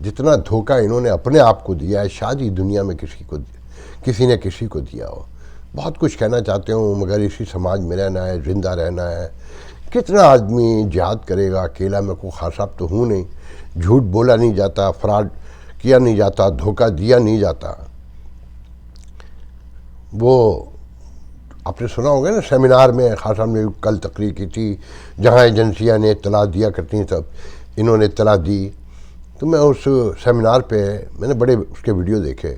جتنا دھوکہ انہوں نے اپنے آپ کو دیا ہے شاید ہی دنیا میں کسی نے کسی کو دیا ہو. بہت کچھ کہنا چاہتے ہوں مگر اسی سماج میں رہنا ہے, زندہ رہنا ہے. کتنا آدمی جہاد کرے گا, اکیلا میں کوئی خاص صاحب تو ہوں نہیں, جھوٹ بولا نہیں جاتا, فراڈ کیا نہیں جاتا, دھوکہ دیا نہیں جاتا. وہ آپ نے سنا ہوگا نا سیمینار میں خاص صاحب نے کل تقریر کی تھی جہاں ایجنسیاں نے اطلاع دیا کرتی ہیں, تب انہوں نے اطلاع دی. تو میں اس سیمینار پہ میں نے بڑے اس کے ویڈیو دیکھے.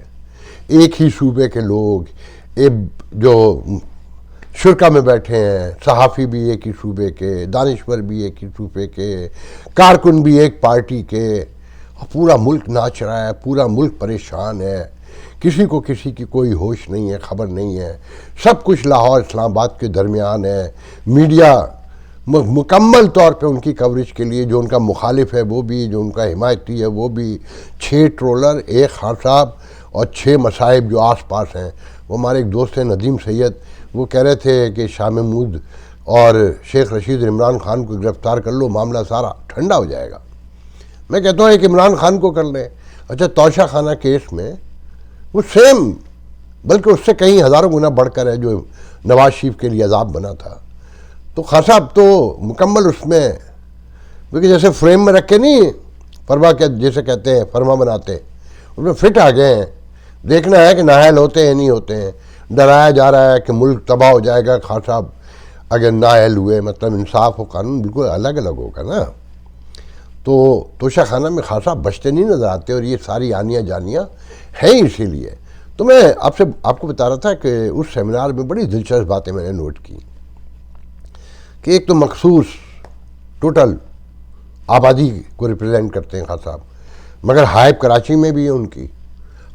ایک ہی صوبے کے لوگ, ایک جو شرکا میں بیٹھے ہیں, صحافی بھی ایک ہی صوبے کے, دانشور بھی ایک ہی صوبے کے, کارکن بھی ایک پارٹی کے, اور پورا ملک ناچ رہا ہے, پورا ملک پریشان ہے. کسی کو کسی کی کوئی ہوش نہیں ہے, خبر نہیں ہے. سب کچھ لاہور اسلام آباد کے درمیان ہے. میڈیا مکمل طور پہ ان کی کوریج کے لیے, جو ان کا مخالف ہے وہ بھی, جو ان کا حمایتی ہے وہ بھی. 6 ٹرولر, ایک خان صاحب اور 6 مصائب جو آس پاس ہیں. وہ ہمارے ایک دوست ہیں ندیم سید, وہ کہہ رہے تھے کہ شاہ محمود اور شیخ رشید عمران خان کو گرفتار کر لو, معاملہ سارا ٹھنڈا ہو جائے گا. میں کہتا ہوں ایک عمران خان کو کر لیں. اچھا توشہ خانہ کیس میں وہ سیم, بلکہ اس سے کہیں ہزاروں گنا بڑھ کر ہے جو نواز شریف کے لیے عذاب بنا تھا. تو خان صاحب تو مکمل اس میں, کیونکہ جیسے فریم میں رکھ کے نہیں فرما کے جیسے کہتے ہیں فرما بناتے, اس میں فٹ آ گئے ہیں. دیکھنا ہے کہ نااہل ہوتے ہیں نہیں ہوتے ہیں. ڈرایا جا رہا ہے کہ ملک تباہ ہو جائے گا خان صاحب اگر نااہل ہوئے, مطلب انصاف و قانون بالکل الگ الگ ہوگا نا. تو توشہ خانہ میں خان صاحب بچتے نہیں نظر آتے, اور یہ ساری آنیاں جانیاں ہیں اسی لیے. تو میں آپ کو بتا رہا تھا کہ اس سیمینار میں بڑی دلچسپ باتیں میں نے نوٹ کی کہ ایک تو مخصوص ٹوٹل آبادی کو ریپرزینٹ کرتے ہیں خان صاحب, مگر ہائب کراچی میں بھی ہے ان کی,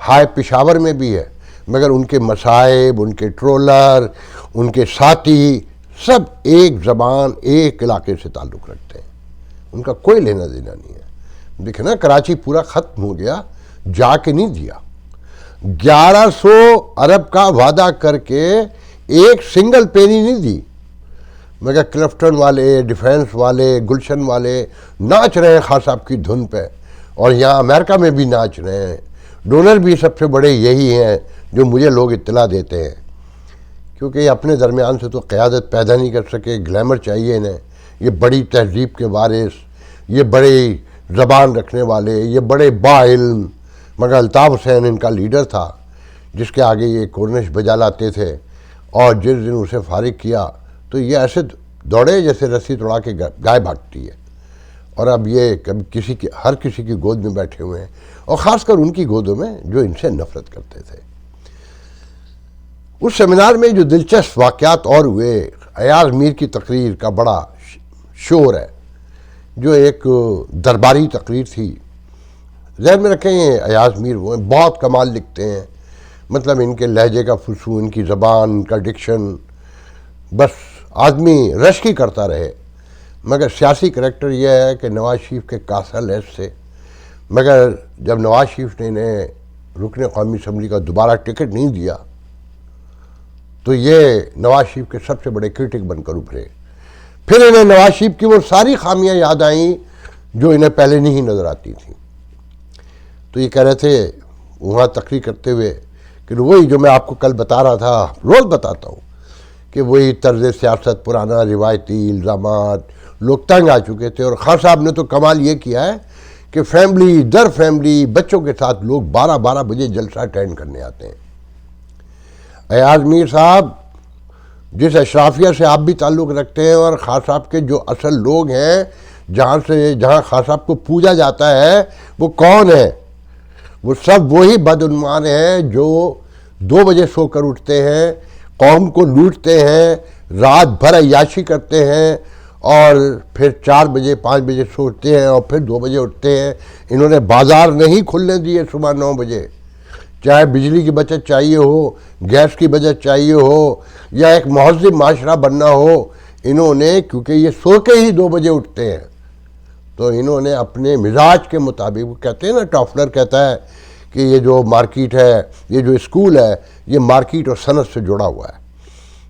ہائب پشاور میں بھی ہے, مگر ان کے مصائب, ان کے ٹرولر, ان کے ساتھی سب ایک زبان, ایک علاقے سے تعلق رکھتے ہیں. ان کا کوئی لینا دینا نہیں ہے. دیکھیں نا کراچی پورا ختم ہو گیا, جا کے نہیں دیا. 1100 ارب کا وعدہ کر کے ایک سنگل پینی نہیں دی, مگر کلفٹن والے, ڈیفینس والے, گلشن والے ناچ رہے ہیں خان صاحب کی دھن پہ, اور یہاں امریکہ میں بھی ناچ رہے ہیں. ڈونر بھی سب سے بڑے یہی ہیں جو مجھے لوگ اطلاع دیتے ہیں, کیونکہ یہ اپنے درمیان سے تو قیادت پیدا نہیں کر سکے. گلیمر چاہیے انہیں, یہ بڑی تہذیب کے وارث, یہ بڑی زبان رکھنے والے, یہ بڑے با علم. مگر الطاف حسین ان کا لیڈر تھا جس کے آگے یہ کورنش بجا لاتے تھے, اور جس دن اسے فارغ کیا تو یہ ایسے دوڑے جیسے رسی توڑا کے گائے بھاگتی ہے. اور اب یہ ہر کسی کی گود میں بیٹھے ہوئے ہیں, اور خاص کر ان کی گودوں میں جو ان سے نفرت کرتے تھے. اس سیمینار میں جو دلچسپ واقعات اور ہوئے, ایاز میر کی تقریر کا بڑا شور ہے, جو ایک درباری تقریر تھی. ذہن میں رکھیں ایاز میر وہ بہت کمال لکھتے ہیں, مطلب ان کے لہجے کا فصو, ان کی زبان, ان کا ڈکشن, بس آدمی رشکی کرتا رہے. مگر سیاسی کریکٹر یہ ہے کہ نواز شریف کے کاسل ایس سے, مگر جب نواز شریف نے انہیں رکن قومی اسمبلی کا دوبارہ ٹکٹ نہیں دیا تو یہ نواز شریف کے سب سے بڑے کرٹک بن کر ابھرے. پھر انہیں نواز شریف کی وہ ساری خامیاں یاد آئیں جو انہیں پہلے نہیں نظر آتی تھیں. تو یہ کہہ رہے تھے وہاں تقریر کرتے ہوئے کہ وہی جو میں آپ کو کل بتا رہا تھا, روز بتاتا ہوں, کہ وہی طرز سیاست پرانا روایتی الزامات, لوگ تنگ آ چکے تھے. اور خان صاحب نے تو کمال یہ کیا ہے کہ فیملی در فیملی بچوں کے ساتھ لوگ 12 بجے جلسہ اٹینڈ کرنے آتے ہیں. ایاز میر صاحب جس اشرافیہ سے آپ بھی تعلق رکھتے ہیں, اور خان صاحب کے جو اصل لوگ ہیں جہاں خان صاحب کو پوجا جاتا ہے وہ کون ہے؟ وہ سب وہی بدعنوان ہیں جو 2 بجے سو کر اٹھتے ہیں, قوم کو لوٹتے ہیں, رات بھر عیاشی کرتے ہیں, اور پھر 4 بجے 5 بجے سوتے ہیں اور پھر 2 بجے اٹھتے ہیں. انہوں نے بازار نہیں کھلنے دیے صبح 9 بجے, چاہے بجلی کی بچت چاہیے ہو, گیس کی بچت چاہیے ہو, یا ایک مہذب معاشرہ بننا ہو. انہوں نے, کیونکہ یہ سو کے ہی 2 بجے اٹھتے ہیں, تو انہوں نے اپنے مزاج کے مطابق, وہ کہتے ہیں نا, ٹافلر کہتا ہے کہ یہ جو مارکیٹ ہے, یہ جو اسکول ہے, یہ مارکیٹ اور صنعت سے جڑا ہوا ہے.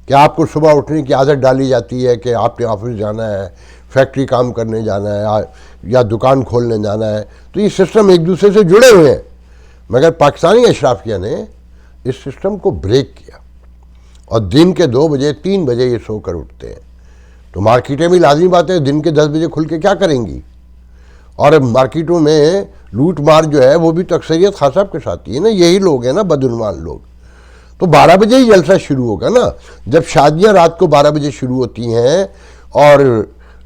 کہ آپ کو صبح اٹھنے کی عادت ڈالی جاتی ہے کہ آپ نے آفس جانا ہے, فیکٹری کام کرنے جانا ہے یا دکان کھولنے جانا ہے، تو یہ سسٹم ایک دوسرے سے جڑے ہوئے ہیں، مگر پاکستانی اشرافیہ نے اس سسٹم کو بریک کیا اور دن کے 2 بجے 3 بجے یہ سو کر اٹھتے ہیں۔ تو مارکیٹیں بھی لازمی بات ہے دن کے 10 بجے کھل کے کیا کریں گی، اور مارکیٹوں میں لوٹ مار جو ہے وہ بھی تو اکثریت خان صاحب کے ساتھ ہی ہے نا، یہی لوگ ہیں نا بدعنوان لوگ۔ تو 12 بجے ہی جلسہ شروع ہوگا نا، جب شادیاں رات کو 12 بجے شروع ہوتی ہیں اور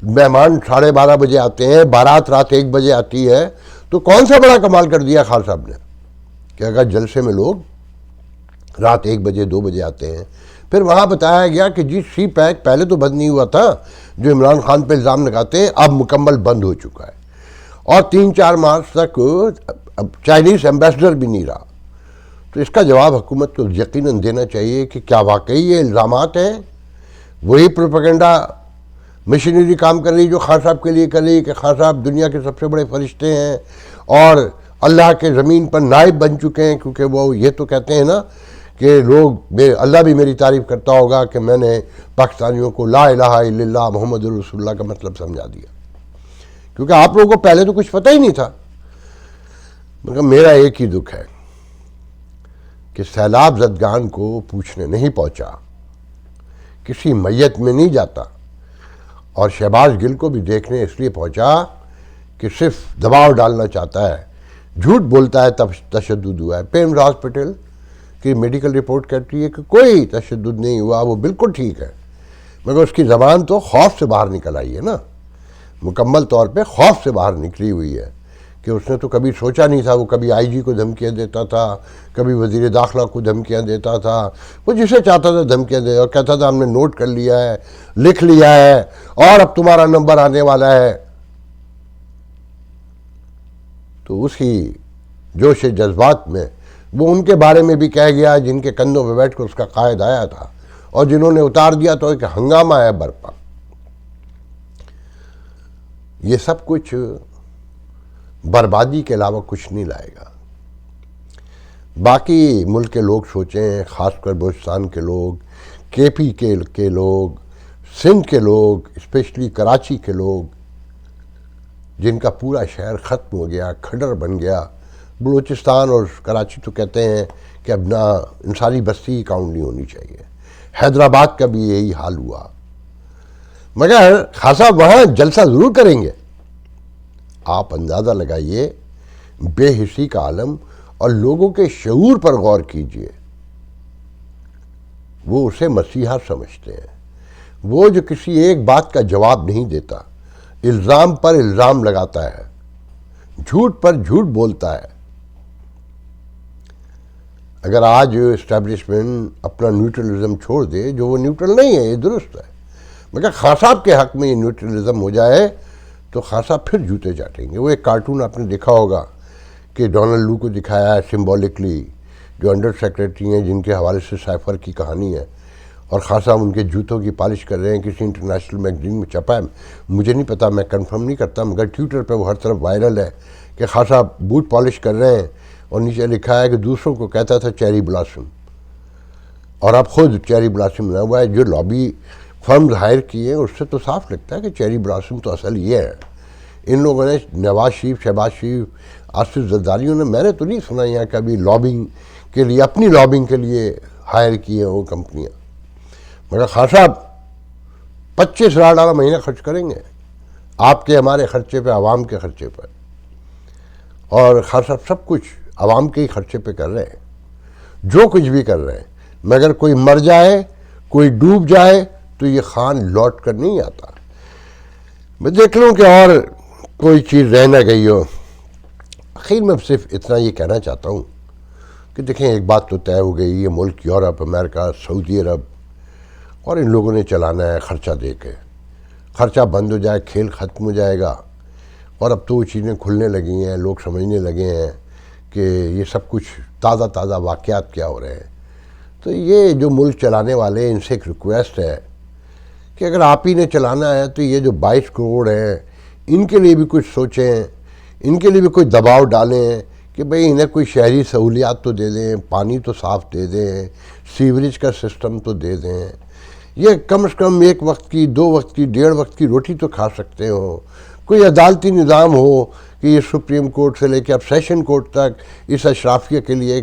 مہمان 12:30 بجے آتے ہیں، بارات رات 1 بجے آتی ہے، تو کون سا بڑا کمال کر دیا خان صاحب نے کہ اگر جلسے میں لوگ رات 1 بجے 2 بجے آتے ہیں۔ پھر وہاں بتایا گیا کہ جی سی پیک پہلے تو بند نہیں ہوا تھا، جو عمران خان پہ الزام لگاتے ہیں اب مکمل بند ہو چکا ہے، اور 3-4 مارچ تک چائنیز ایمبیسڈر بھی نہیں رہا۔ تو اس کا جواب حکومت کو یقیناً دینا چاہیے کہ کیا واقعی یہ الزامات ہیں، وہی پروپیگنڈا مشینری کام کر رہی جو خان صاحب کے لیے کر رہی کہ خان صاحب دنیا کے سب سے بڑے فرشتے ہیں اور اللہ کے زمین پر نائب بن چکے ہیں، کیونکہ وہ یہ تو کہتے ہیں نا کہ اللہ بھی میری تعریف کرتا ہوگا کہ میں نے پاکستانیوں کو لا الہ الا اللہ محمد رسول اللہ کا مطلب سمجھا دیا، کیونکہ آپ لوگوں کو پہلے تو کچھ پتہ ہی نہیں تھا۔ مگر میرا ایک ہی دکھ ہے کہ سیلاب زدگان کو پوچھنے نہیں پہنچا، کسی میت میں نہیں جاتا، اور شہباز گل کو بھی دیکھنے اس لیے پہنچا کہ صرف دباؤ ڈالنا چاہتا ہے، جھوٹ بولتا ہے تب تشدد ہوا ہے۔ پیمز ہاسپٹل کی میڈیکل رپورٹ کہتی ہے کہ کوئی تشدد نہیں ہوا، وہ بالکل ٹھیک ہے، مگر اس کی زبان تو خوف سے باہر نکل آئی ہے نا، مکمل طور پہ خوف سے باہر نکلی ہوئی ہے کہ اس نے تو کبھی سوچا نہیں تھا، وہ کبھی آئی جی کو دھمکیاں دیتا تھا، کبھی وزیر داخلہ کو دھمکیاں دیتا تھا، وہ جسے چاہتا تھا دھمکیاں دے، اور کہتا تھا ہم نے نوٹ کر لیا ہے، لکھ لیا ہے، اور اب تمہارا نمبر آنے والا ہے۔ تو اس کی جوش جذبات میں وہ ان کے بارے میں بھی کہہ گیا جن کے کندھوں پہ بیٹھ کر اس کا قائد آیا تھا، اور جنہوں نے اتار دیا تو ایک ہنگامہ ہے برپا۔ یہ سب کچھ بربادی کے علاوہ کچھ نہیں لائے گا۔ باقی ملک کے لوگ سوچیں، خاص کر بلوچستان کے لوگ، کے پی کے لوگ، سندھ کے لوگ، اسپیشلی کراچی کے لوگ، جن کا پورا شہر ختم ہو گیا، کھڈر بن گیا۔ بلوچستان اور کراچی تو کہتے ہیں کہ اب نہ انسانی بستی کاؤنٹ نہیں ہونی چاہیے۔ حیدرآباد کا بھی یہی حال ہوا، مگر خاصا وہاں جلسہ ضرور کریں گے۔ آپ اندازہ لگائیے بے حسی کا عالم، اور لوگوں کے شعور پر غور کیجئے، وہ اسے مسیحا سمجھتے ہیں، وہ جو کسی ایک بات کا جواب نہیں دیتا، الزام پر الزام لگاتا ہے، جھوٹ پر جھوٹ بولتا ہے۔ اگر آج اسٹیبلشمنٹ اپنا نیوٹرلزم چھوڑ دے، جو وہ نیوٹرل نہیں ہے، یہ درست ہے، مگر خان صاحب کے حق میں یہ نیوٹرلزم ہو جائے تو خان صاحب پھر جوتے چاٹیں گے۔ وہ ایک کارٹون آپ نے دیکھا ہوگا کہ ڈونلڈ لو کو دکھایا ہے سمبولکلی، جو انڈر سیکریٹری ہیں جن کے حوالے سے سائفر کی کہانی ہے، اور خان صاحب ان کے جوتوں کی پالش کر رہے ہیں، کسی انٹرنیشنل میگزین میں چھپا ہے، مجھے نہیں پتا، میں کنفرم نہیں کرتا، مگر ٹویٹر پہ وہ ہر طرف وائرل ہے کہ خان صاحب بوٹ پالش کر رہے ہیں، اور نیچے لکھا ہے کہ دوسروں کو کہتا تھا چیری بلاسم، اور اب خود چیری بلاسم نہ ہوا ہے۔ جو لابی فرمز ہائر کیے ہیں اس سے تو صاف لگتا ہے کہ چیری بلاسم تو اصل یہ ہے۔ ان لوگوں نے نواز شریف، شہباز شریف، آصف زرداریوں نے، میں نے تو نہیں سنا یہاں کبھی لابنگ کے لیے، اپنی لابنگ کے لیے ہائر کیے ہیں وہ کمپنیاں، مگر خان صاحب 25 لاکھ ڈالر مہینہ خرچ کریں گے آپ کے ہمارے خرچے پہ، عوام کے خرچے پہ، اور خان صاحب سب کچھ عوام کے ہی خرچے پہ کر رہے ہیں، جو کچھ بھی کر رہے ہیں، مگر کوئی مر جائے، کوئی ڈوب جائے تو یہ خان لوٹ کر نہیں آتا۔ میں دیکھ لوں کہ اور کوئی چیز رہ نہ گئی ہو۔ آخر میں صرف اتنا یہ کہنا چاہتا ہوں کہ دیکھیں ایک بات تو طے ہو گئی، یہ ملک یورپ، امریکہ، سعودی عرب اور ان لوگوں نے چلانا ہے خرچہ دے کے۔ خرچہ بند ہو جائے کھیل ختم ہو جائے گا، اور اب تو وہ چیزیں کھلنے لگی ہیں، لوگ سمجھنے لگے ہیں کہ یہ سب کچھ تازہ تازہ واقعات کیا ہو رہے ہیں۔ تو یہ جو ملک چلانے والے، ان سے ایک ریکویسٹ ہے کہ اگر آپ ہی نے چلانا ہے تو یہ جو 22 کروڑ ہیں ان کے لیے بھی کچھ سوچیں، ان کے لیے بھی کوئی دباؤ ڈالیں کہ بھئی انہیں کوئی شہری سہولیات تو دے دیں، پانی تو صاف دے دیں، سیوریج کا سسٹم تو دے دیں۔ یہ کم از کم ایک وقت کی، 2 وقت کی، 1.5 وقت کی روٹی تو کھا سکتے ہو. کوئی عدالتی نظام ہو کہ یہ سپریم کورٹ سے لے کے اب سیشن کورٹ تک اس اشرافیہ کے لیے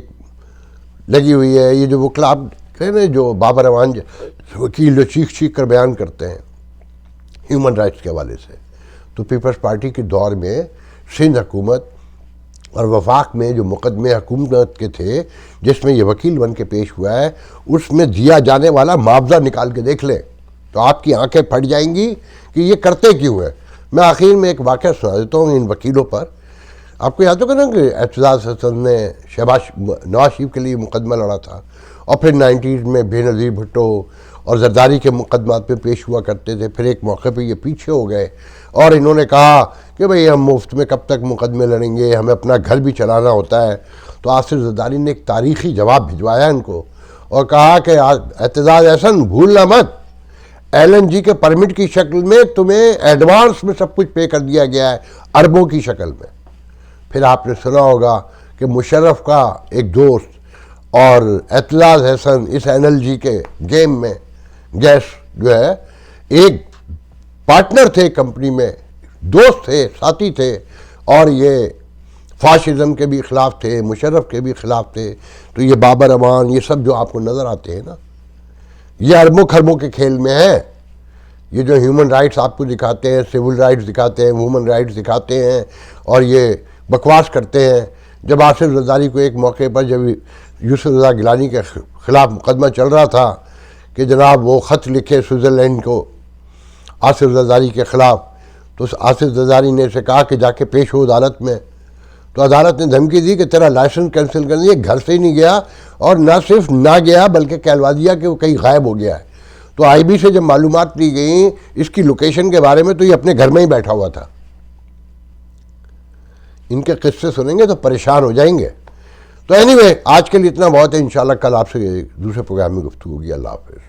لگی ہوئی ہے. یہ جو وکلا کہہ رہے جو بابر امان وکیل جو چیخ چیخ کر بیان کرتے ہیں ہیومن رائٹس کے حوالے سے، تو پیپلز پارٹی کے دور میں سندھ حکومت اور وفاق میں جو مقدمے حکومت کے تھے جس میں یہ وکیل بن کے پیش ہوا ہے، اس میں دیا جانے والا معاوضہ نکال کے دیکھ لیں تو آپ کی آنکھیں پھٹ جائیں گی کہ یہ کرتے کیوں ہیں. میں آخر میں ایک واقعہ سنا دیتا ہوں ان وکیلوں پر. آپ کو یاد ہوگا نا کہ اعتزاز حسن نے نواز شریف کے لیے مقدمہ لڑا تھا، اور پھر 90s میں بے نظیر بھٹو اور زرداری کے مقدمات پہ پیش ہوا کرتے تھے. پھر ایک موقع پہ یہ پیچھے ہو گئے اور انہوں نے کہا کہ بھئی ہم مفت میں کب تک مقدمے لڑیں گے، ہمیں اپنا گھر بھی چلانا ہوتا ہے. تو آصف زرداری نے ایک تاریخی جواب بھجوایا ان کو اور کہا کہ اعتزاز احسن بھولنا مت، LNG کے پرمٹ کی شکل میں تمہیں ایڈوانس میں سب کچھ پے کر دیا گیا ہے، اربوں کی شکل میں. پھر آپ نے سنا ہوگا کہ مشرف کا ایک دوست اور اعتزاز احسن اس NLG کے گیم میں گیس جو ہے ایک پارٹنر تھے کمپنی میں، دوست تھے، ساتھی تھے، اور یہ فاشزم کے بھی خلاف تھے، مشرف کے بھی خلاف تھے. تو یہ بابر امان یہ سب جو آپ کو نظر آتے ہیں نا، یہ اربوں خربوں کے کھیل میں ہے. یہ جو ہیومن رائٹس آپ کو دکھاتے ہیں، سول رائٹس دکھاتے ہیں، وومن رائٹس دکھاتے ہیں اور یہ بکواس کرتے ہیں. جب آصف زرداری کو ایک موقع پر جب یوسف رضا گیلانی کے خلاف مقدمہ چل رہا تھا کہ جناب وہ خط لکھے سوئٹزرلینڈ کو آصف زرداری کے خلاف، تو آصف زرداری نے اسے کہا کہ جا کے پیش ہو عدالت میں. تو عدالت نے دھمکی دی کہ تیرا لائسنس کینسل کر دیا، گھر سے ہی نہیں گیا، اور نہ صرف نہ گیا بلکہ کہلوا دیا کہ وہ کہیں غائب ہو گیا ہے. تو IB سے جب معلومات لی گئیں اس کی لوکیشن کے بارے میں تو یہ اپنے گھر میں ہی بیٹھا ہوا تھا. ان کے قصے سنیں گے تو پریشان ہو جائیں گے. تو اینی وے آج کے لیے اتنا بہت ہے. انشاءاللہ کل آپ سے دوسرے پروگرام میں گفتگو ہوگی. اللہ حافظ.